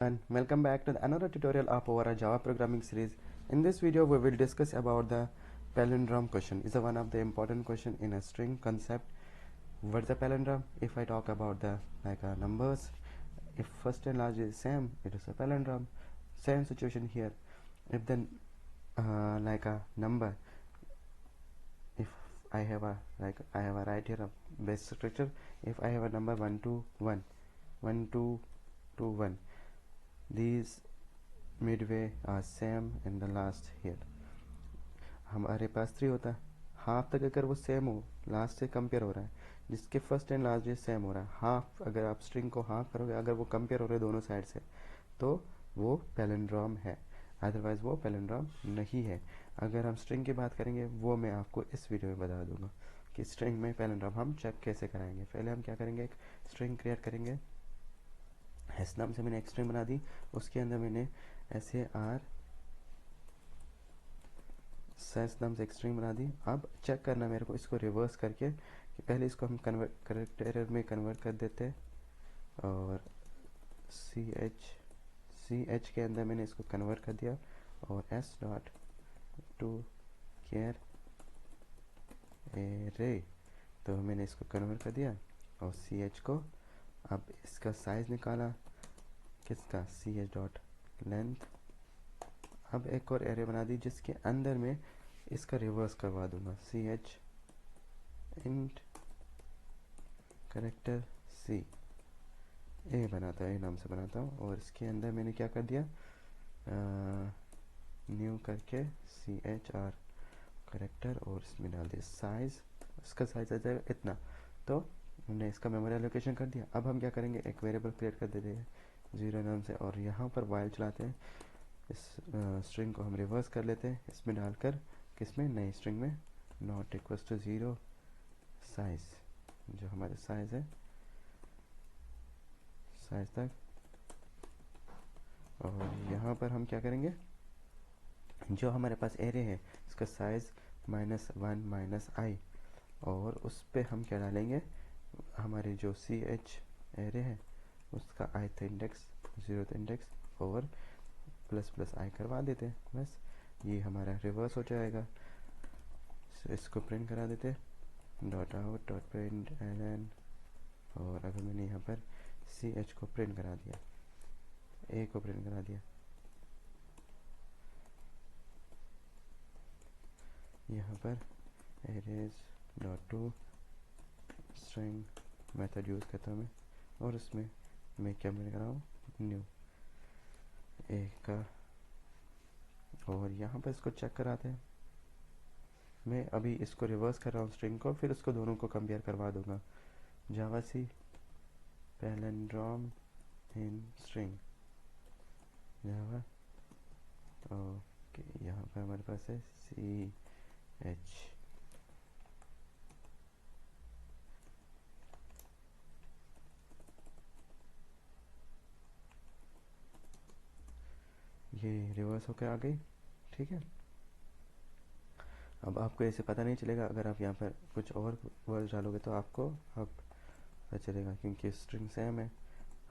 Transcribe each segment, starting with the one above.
And welcome back to another tutorial of our Java programming series. In this video we will discuss about the palindrome question. It's one of the important question in a string concept. What's the palindrome? If I talk about the numbers, if first and last is same, it is a palindrome. Same situation here. If then like a number, if I have a right here a base structure. If I have a number 1 2 1 1 2 2 1, these midway are same in the last here. हमारे पास 3 होता है, half तक अगर वो same हो, last से compare हो रहा है, जिसके फर्स्ट एंड लास्ट सेम हो रहा है, हाफ अगर आप स्ट्रिंग को हाफ करोगे, अगर वो कंपेयर हो रहे हैं दोनों साइड से, तो वो पैलिंड्रोम है, अदरवाइज वो पैलिंड्रोम नहीं है। अगर हम स्ट्रिंग की बात करेंगे वो मैं आपको इस वीडियो में बता दूंगा कि स्ट्रिंग में पैलिंड्रोम हम चेक कैसे कराएंगे। पहले हम क्या करेंगे, एक स्ट्रिंग क्रिएट करेंगे। एस नाम से मैंने एक स्ट्रिंग बना दी, उसके अंदर मैंने SAR सैस नाम से एक स्ट्रिंग बना दी। अब चेक करना मेरे को इसको रिवर्स करके कि पहले इसको हम कन्वर्ट करेक्ट एरर में कन्वर्ट कर देते हैं, और सी एच के अंदर मैंने इसको कन्वर्ट कर दिया, और S dot to care array, तो मैंने इसको कन्वर्ट कर दिया, और सी एच को अब इसका साइज निकाला, किसका, सी एच डॉट लेंथ। अब एक और एरे बना दी जिसके अंदर में इसका रिवर्स करवा दूंगा, सी एच इंट करेक्टर सी ए बनाता है, ए नाम से बनाता हूँ, और इसके अंदर मैंने क्या कर दिया, न्यू करके CHR करेक्टर, और इसमें डाल दिया साइज, इसका साइज आ जाएगा इतना। तो हमने इसका मेमोरी एलोकेशन कर दिया। अब हम क्या करेंगे, एक वेरिएबल क्रिएट कर देते हैं 0 नाम से, और यहाँ पर वाइल चलाते हैं। इस स्ट्रिंग को हम रिवर्स कर लेते हैं, इसमें डालकर, किसमें, नई स्ट्रिंग में, नॉट इक्वल्स टू 0 साइज, जो हमारे साइज है, साइज तक। और यहाँ पर हम क्या करेंगे, जो हमारे पास एरे है इसका साइज -1 -i, और उस पर हम क्या डालेंगे, हमारी जो CH एरे है उसका ith इंडेक्स, 0th इंडेक्स, और ++i करवा देते हैं। बस ये हमारा रिवर्स हो जाएगा। इसको प्रिंट करा देते, dot out dot print ln, और अगर मैंने यहाँ पर CH को प्रिंट करा दिया, A को प्रिंट करा दिया, यहाँ पर arrays dot to string method use करता हूँ मैं, और उसमें मैं क्या प्रिंट करा हूँ, न्यू ए का, और यहाँ पर इसको चेक कराते हैं। मैं अभी इसको रिवर्स कर रहा हूँ स्ट्रिंग को, फिर उसको दोनों को कंपेयर करवा दूंगा। Java C palindrome in string Java, okay, यहाँ पर हमारे पास है CH, ये रिवर्स होकर आ गई, ठीक है। अब आपको ऐसे पता नहीं चलेगा, अगर आप यहाँ पर कुछ और वर्ड डालोगे तो आपको अब पता चलेगा, क्योंकि स्ट्रिंग सेम है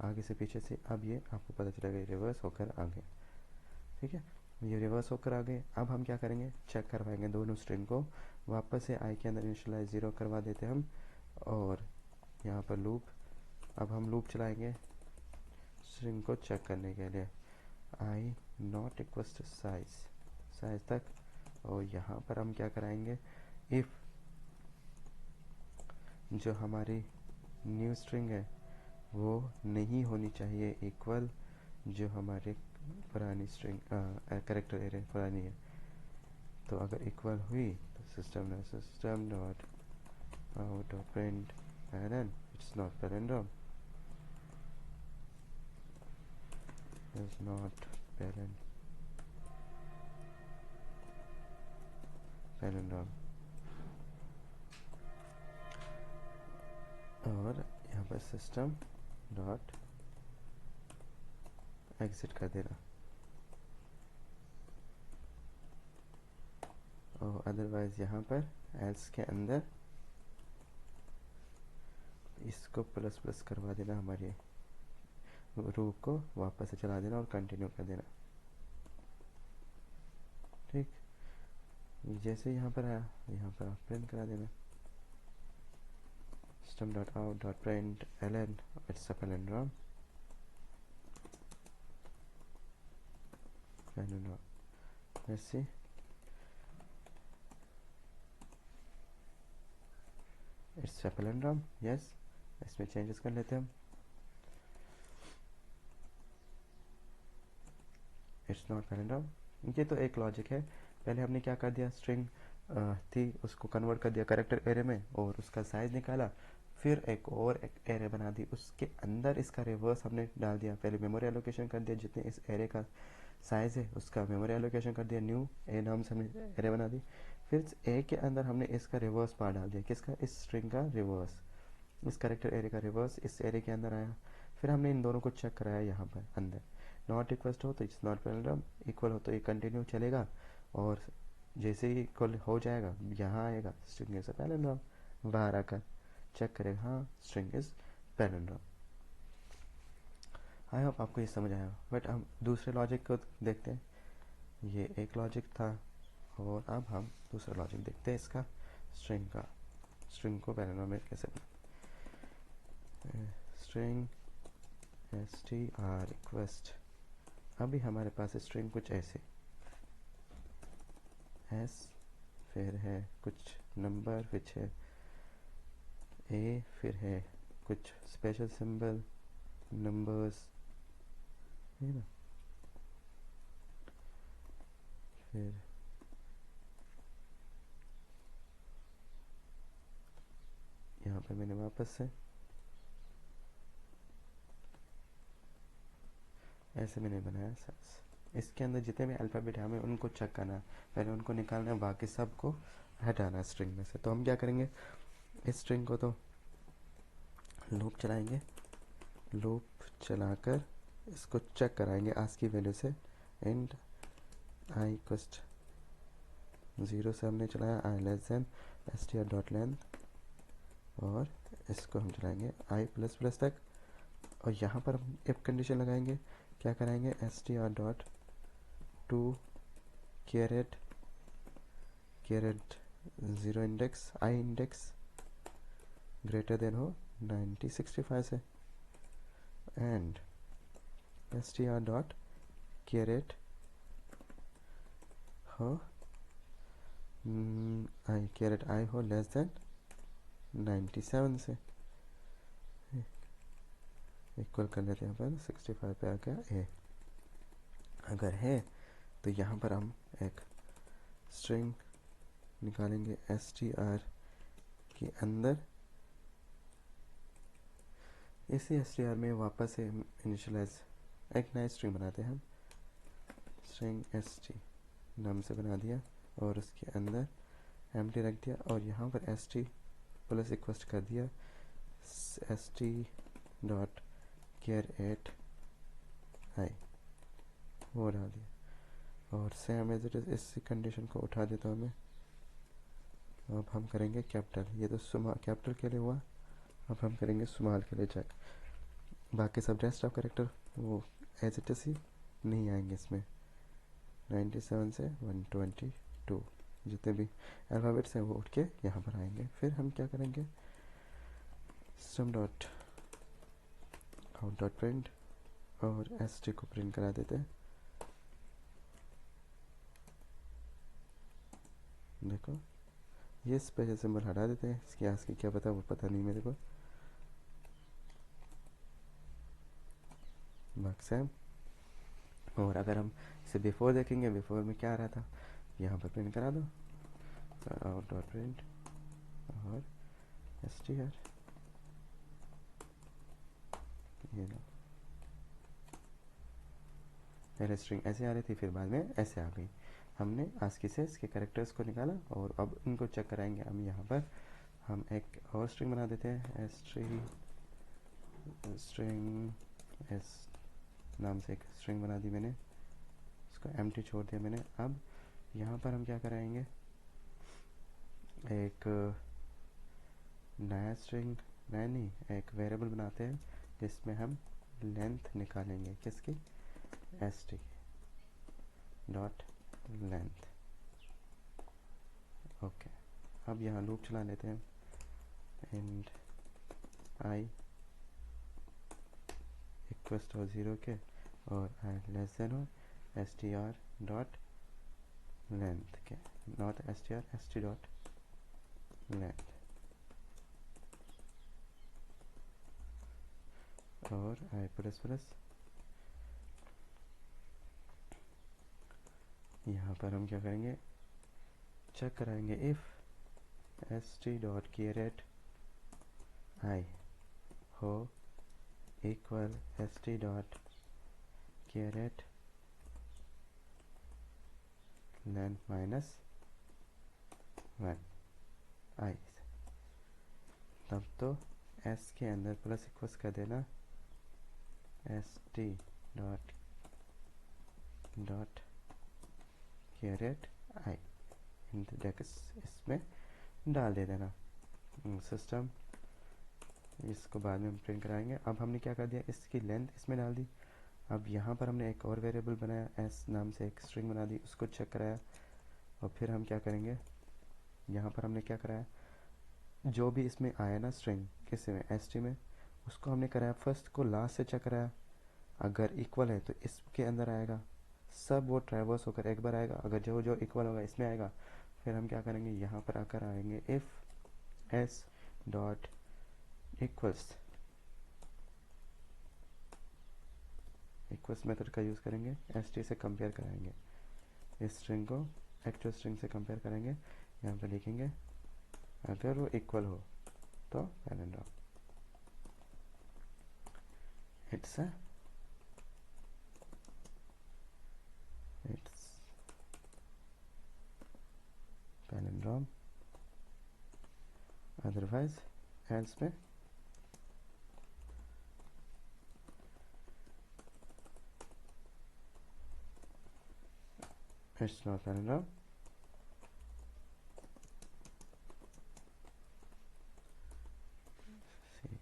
आगे से पीछे से। अब ये आपको पता चलेगा, ये रिवर्स होकर आ गए, ठीक है, ये रिवर्स होकर आ गए। अब हम क्या करेंगे, चेक करवाएंगे दोनों स्ट्रिंग को, वापस से i के अंदर इनिशियलाइज 0 करवा देते हम, और यहाँ पर लूप, अब हम लूप चलाएंगे स्ट्रिंग को चेक करने के लिए, i not equals to size तक, और यहाँ पर हम क्या कराएंगे, इफ जो हमारी न्यू स्ट्रिंग है वो नहीं होनी चाहिए इक्वल जो हमारे पुरानी स्ट्रिंग करेक्टर एरे पुरानी है, तो अगर इक्वल हुई तो system dot out of print ln, it's not palindrome, is not palindrome. और यहाँ पर सिस्टम डॉट एग्जिट कर देना, और अदरवाइज यहाँ पर एल्स के अंदर इसको ++ करवा देना हमारे रूप को वापस से चला देना और कंटिन्यू कर देना। ठीक, जैसे यहाँ पर आया यहाँ पर आप प्रिंट करा देना system.out.println it's a palindrome। let's see, it's a palindrome, yes। इसमें चेंजेस कर लेते हैं हम। इट्स नॉट पैलिंड्रोम, ये तो एक लॉजिक है। पहले हमने क्या कर दिया, स्ट्रिंग थी उसको कन्वर्ट कर दिया कैरेक्टर एरे में और उसका साइज निकाला, फिर एक एरे बना दी, उसके अंदर इसका रिवर्स हमने डाल दिया। पहले मेमोरी एलोकेशन कर दिया, जितने इस एरे का साइज है उसका मेमोरी एलोकेशन कर दिया, न्यू ए नाम से हमने एरे बना दी। फिर ए के अंदर हमने इसका रिवर्स पार्ट डाल दिया, किसका, इस स्ट्रिंग का रिवर्स, इस कैरेक्टर एरे का रिवर्स इस एरे के अंदर आया। फिर हमने इन दोनों को चेक कराया यहाँ पर अंदर, नॉट इक्वल हो तो इट्स नॉट पैलिंड्रोम, इक्वल हो तो ये कंटिन्यू चलेगा, और जैसे ही इक्वल हो जाएगा यहाँ आएगा स्ट्रिंग इज पैलिंड्रोम, बाहर आकर चेक करेगा हाँ string is palindrome. I hope आपको ये समझ आया। बट हम दूसरे लॉजिक को देखते हैं, ये एक लॉजिक था और अब हम दूसरा लॉजिक देखते हैं इसका, स्ट्रिंग को पैलिंड्रोम में कैसे स्ट्रिंग str रिक्वेस्ट। अभी हमारे पास स्ट्रिंग कुछ ऐसे s, फिर है कुछ नंबर विच है a, फिर है कुछ स्पेशल सिंबल नंबर्स, है ना, फिर यहाँ पर मैंने वापस से ऐसे मैंने बनाया। इसके अंदर जितने भी अल्फ़ाबेट है हमें उनको चेक करना है, पहले उनको निकालना है, बाकी सब को हटाना है स्ट्रिंग में से। तो हम क्या करेंगे, इस स्ट्रिंग को तो लूप चलाएंगे, लूप चलाकर इसको चेक कराएंगे आज की वैल्यू से। एंड आई इक्वस्ट 0 से हमने चलाया, आई लेस देन str.length, और इसको हम चलाएंगे i प्लस प्लस तक, और यहाँ पर हम इफ कंडीशन लगाएंगे, क्या कराएंगे, str.to char at 0 index i index greater than हो 9065 से, एंड str.कैरेट हो i हो लेस देन 97 से, इक्वल कर लेते हैं पर 65 पे आ गया a। अगर है तो यहाँ पर हम एक स्ट्रिंग निकालेंगे str के अंदर, इसी str में वापस से इनिशियलाइज एक नया स्ट्रिंग बनाते हैं हम, स्ट्रिंग st नाम से बना दिया और उसके अंदर एम्प्टी रख दिया, और यहाँ पर st प्लस रिक्वेस्ट कर दिया st.char8 i, वो डाल दिया, और सेम एज इट इज इस कंडीशन को उठा देता हूँ मैं। अब हम करेंगे कैपिटल, ये तो कैपिटल के लिए हुआ, अब हम करेंगे स्मॉल के लिए चेक। बाकी सब रेस्ट ऑफ कैरेक्टर वो एज इट इज ही नहीं आएंगे इसमें। 97 से 122 जितने भी अल्फ़ाबेट्स हैं वो उठ के यहाँ पर आएंगे। फिर हम क्या करेंगे, system.out.print और st को प्रिंट करा देते हैं। देखो ये स्पेशल सिंबल हटा देते हैं, इसकी आज की क्या पता, वो पता नहीं मेरे को। सेम, और अगर हम इसे बिफोर देखेंगे, बिफोर में क्या आ रहा था, यहाँ पर प्रिंट करा दो out.print और str, ये लो, पहले स्ट्रिंग ऐसे आ रही थी, फिर बाद में ऐसे आ गई। हमने आस्की से इसके कैरेक्टर्स को निकाला और अब इनको चेक कराएंगे। हम यहाँ पर हम एक और स्ट्रिंग बना देते हैं, स्ट्रिंग एस नाम से एक स्ट्रिंग बना दी मैंने, उसको एम्प्टी छोड़ दिया मैंने। अब यहाँ पर हम क्या कराएंगे, एक नया स्ट्रिंग, नया नहीं, एक वेरिएबल बनाते हैं जिसमें हम लेंथ निकालेंगे, किसकी, st डॉट लेंथ। ओके, अब यहाँ लूप चला लेते हैं, एंड i इक्वल्स टू 0 के और i लेस देन हो str डॉट लेंथ के, not str, st dot length, और i प्लस प्लस यहाँ पर हम क्या करेंगे, चेक कराएंगे if st dot char at i हो equal st dot char at length minus 1 i, तब तो s के अंदर प्लस इक्वल्स कर देना st dot dot char at i इसमें डाल दे देना सिस्टम। इसको बाद में हम प्रिंट कराएंगे। अब हमने क्या कर दिया, इसकी लेंथ इसमें डाल दी। अब यहाँ पर हमने एक और वेरिएबल बनाया, s नाम से एक स्ट्रिंग बना दी, उसको चेक कराया। और फिर हम क्या करेंगे, यहाँ पर हमने क्या कराया, जो भी इसमें आया ना स्ट्रिंग किसी में st में, उसको हमने कराया फर्स्ट को लास्ट से चेक कराया। अगर इक्वल है तो इसके अंदर आएगा, सब वो ट्रैवर्स होकर एक बार आएगा। अगर जो जो इक्वल होगा इसमें आएगा। फिर हम क्या करेंगे, यहाँ पर आकर आएंगे if s dot equals method का यूज़ करेंगे, st से कंपेयर कराएंगे, इस स्ट्रिंग को एक्चुअल स्ट्रिंग से कंपेयर करेंगे। यहाँ पर लिखेंगे अगर वो इक्वल हो तो palindrome, it's palindrome, otherwise else में it's not palindrome.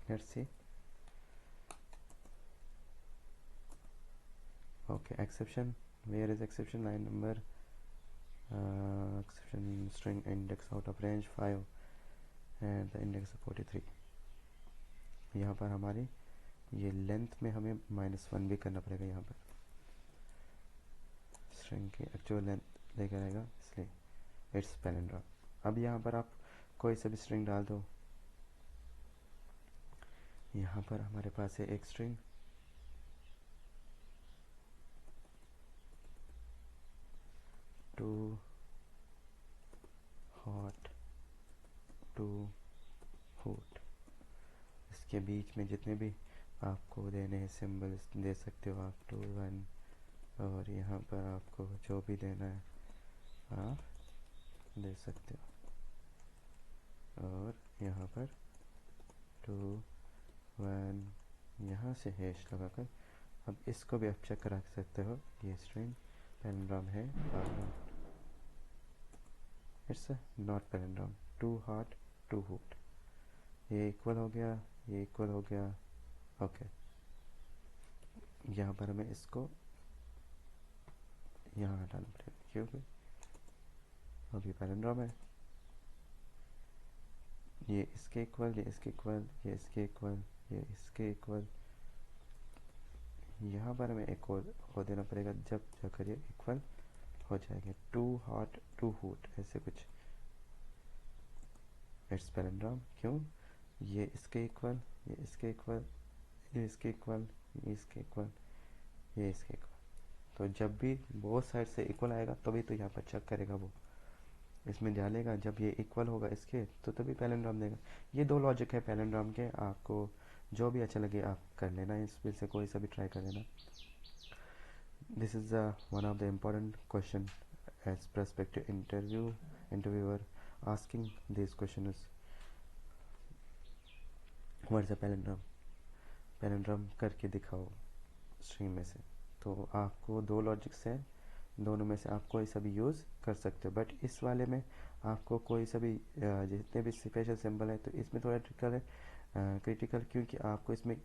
Let's see. Okay, exception. Where is exception? Line number exception string index out of range 5 and the index of 43. यहाँ पर हमारी ये लेंथ में हमें -1 भी करना पड़ेगा। यहाँ पर स्ट्रिंग की एक्चुअल लेंथ लेकर आएगा, इसलिए इट्स पैलेंड्रोम। अब यहाँ पर आप कोई सा भी स्ट्रिंग डाल दो। यहाँ पर हमारे पास है एक स्ट्रिंग, टू हॉट टू हॉट। इसके बीच में जितने भी आपको देने हैं सिंबल्स दे सकते हो आप, 2 1, और यहाँ पर आपको जो भी देना है आप दे सकते हो। और यहाँ पर 2 1 यहाँ से हैश लगाकर अब इसको भी आप चेक करा सकते हो, ये स्ट्रिंग पैलेंड्रोम है, it's not palindrome. 2 hot 2 hot, ये इक्वल हो गया, ये इक्वल हो गया। ओके, यहाँ पर हमें इसको यहाँ हटाना पड़ेगा क्योंकि अभी पैलेंड्रोम है। ये इसके इक्वल, ये इसके इक्वल, ये इसके इक्वल, ये इसके इक्वल। यहाँ पर हमें एक और देना पड़ेगा जब जाकर ये इक्वल हो जाएंगे। 2 हॉट 2 हॉट ऐसे कुछ, इट्स पैलेंड्रोम। क्यों, ये इसके इक्वल, ये इसके इक्वल, ये इसके इक्वल, ये इसके इक्वल, ये इसके इक्वल। तो जब भी बोथ साइड से इक्वल आएगा तभी तो यहाँ पर चेक करेगा, वो इसमें डालेगा। जब ये इक्वल होगा इसके तो तभी पैलेंड्रोम देगा। ये 2 लॉजिक है पैलेंड्रोम के, आपको जो भी अच्छा लगे आप कर लेना, इसमें से कोई सा भी ट्राई कर लेना। This is one of the important question as prospective interviewer asking these questions. What is a palindrome, palindrome करके दिखाओ स्ट्रिंग में से। तो आपको 2 लॉजिक्स हैं, दोनों में से आप कोई सा भी यूज़ कर सकते हो। बट इस वाले में आपको कोई सा भी जितने भी स्पेशल सिंबल है तो इसमें थोड़ा क्रिटिकल है, क्रिटिकल क्योंकि आपको इसमें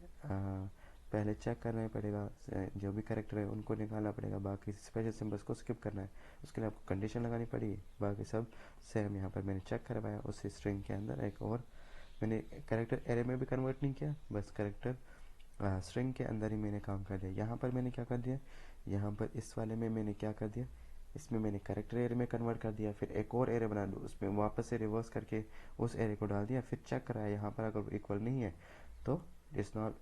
पहले चेक करना ही पड़ेगा, जो भी कैरेक्टर है उनको निकालना पड़ेगा, बाकी स्पेशल सिंबल्स को स्किप करना है, उसके लिए आपको कंडीशन लगानी पड़ेगी। बाकी सब सेम यहाँ पर मैंने चेक करवाया उस स्ट्रिंग के अंदर। एक और मैंने कैरेक्टर एरे में भी कन्वर्ट नहीं किया, बस कैरेक्टर स्ट्रिंग के अंदर ही मैंने काम कर दिया। यहाँ पर मैंने क्या कर दिया, यहाँ पर इस वाले में मैंने क्या कर दिया, इसमें मैंने कैरेक्टर एरे में कन्वर्ट कर दिया, फिर एक और एरे बना दूँ, उसमें वापस से रिवर्स करके उस एरे को डाल दिया, फिर चेक कराया। यहाँ पर अगर इक्वल नहीं है तो it's not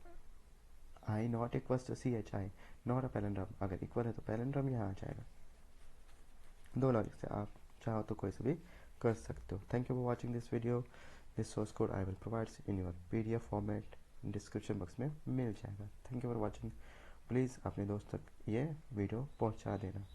I not equals to C H I not a palindrome, अगर इक्वल है तो पैलिंड्रोम यहाँ आ जाएगा। दो लॉजिक से आप चाहो तो कोई से भी कर सकते हो। Thank you for watching this video. This source code I will provide in your PDF format, description box में मिल जाएगा। Thank you for watching. Please अपने दोस्त तक ये वीडियो पहुंचा देना।